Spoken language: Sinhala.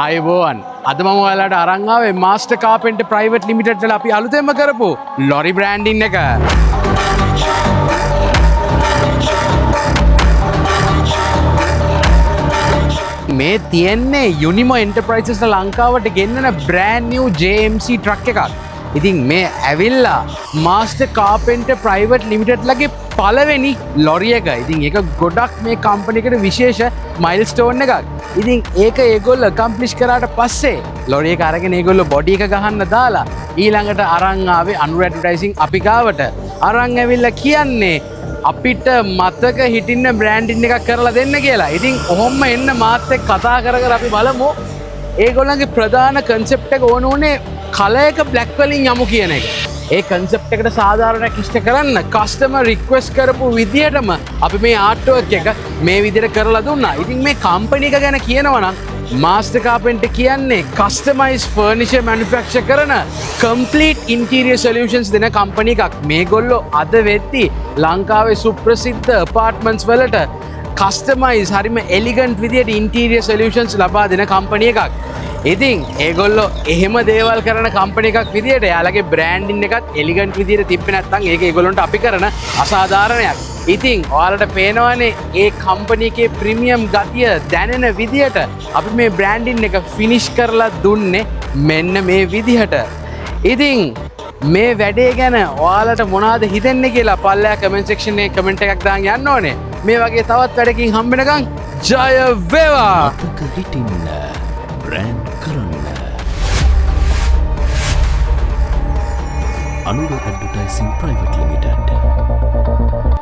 ආයුබෝවන් අද මම ඔයාලට අරන් ආවේ මාස්ටර් කාපෙන්ටර් ප්‍රයිවට් ලිමිටඩ් වල අපි අලුතෙන්ම කරපු ලොරි බ්‍රෑන්ඩින් එක. මේ තියෙන්නේ යුනිමෝ එන්ටර්ප්‍රයිසස් ලංකාවට ගෙන්නන බ්‍රෑන්ඩ් නිව් JMC ට්‍රක් එකක්. ඉතින් මේ ඇවිල්ලා මාස්ටර් කාපෙන්ටර් ප්‍රයිවට් ලිමිටඩ් ලගේ පළවෙනි ලොරි එක. ඉතින් ඒක ගොඩක් මේ කම්පැනි එකට විශේෂ මයිල්ස්ටෝන් එකක්. ඉතින් ඒක ඒගොල්ලෝ ඇකම්ප්ලිෂ් කරාට පස්සේ ලොරි එක අරගෙන ඒගොල්ලෝ බොඩි එක ගහන්න දාලා ඊළඟට අරන් ආවේ අනුර ඇඩ්වර්ටයිසිං අපි ගාවට. අරන් ඇවිල්ලා කියන්නේ අපිට මතක හිටින්න බ්‍රෑන්ඩින් එකක් කරලා දෙන්න කියලා. ඉතින් ඔහොම එන්න මාත් එක්ක කතා කර කර අපි බලමු ඒගොල්ලන්ගේ ප්‍රධාන කන්සෙප්ට් එක ඕන උනේ කලයක බ්ලැක් වලින් යමු කියන එක. ඒ කන්සෙප්ට් එකට සාධාරණයක් ඉෂ්ට කරන්න කස්ටමර් රික්වෙස්ට් කරපු විදිහටම අපි මේ ආර්ට් වර්ක් එක මේ විදිහට කරලා දුන්නා. ඉතින් මේ කම්පැනි එක ගැන කියනවා නම් මාස්ටර් කාපෙන්ටර් කියන්නේ කස්ටමයිස් ෆර්නිචර් මැනුෆැක්චර් කරන කම්ප්ලීට් ඉන්ටීරියර් සොලියුෂන්ස් දෙන කම්පැනි එකක්. මේගොල්ලෝ අද වෙද්දි ලංකාවේ සුප්‍රසිද්ධ ඇපාර්ට්මන්ට්ස් වලට කස්ටමයිස් හරිම එලිගන්ට් විදියට ඉන්ටීරියර් සොලියුෂන්ස් ලබා දෙන කම්පැනි එකක්. ඉතින් ඒගොල්ලෝ එහෙම දේවල් කරන කම්පැනි එකක් විදියට එයාලගේ බ්‍රෑන්ඩින් එකත් එලිගන්ට් විදියට තිබ්බේ නැත්නම් ඒක ඒගොල්ලන්ට අපි කරන අසාධාරණයක්. ඉතින් ඔයාලට පේනවනේ ඒ කම්පැනි එකේ ප්‍රීමියම් ගතිය දැනෙන විදියට අපි මේ බ්‍රෑන්ඩින් එක ෆිනිෂ් කරලා දුන්නේ මෙන්න මේ විදිහට. ඉතින් මේ වැඩේ ගැන ඔයාලට මොනවද හිතෙන්නේ කියලා පල්ලෙහා කමෙන්ට් සෙක්ෂන් එකේ කමෙන්ට් එකක් දාන්න යන්න ඕනේ. මේ වගේ තවත් වැඩකින් හම්බ වෙනකන් ජය වේවා. මතක හිටින්න බ්‍රෑන්ඩ් කරන්න අනුර ඇඩ්වර්ටයිසිං ප්‍රයිවට් ලිමිටඩ්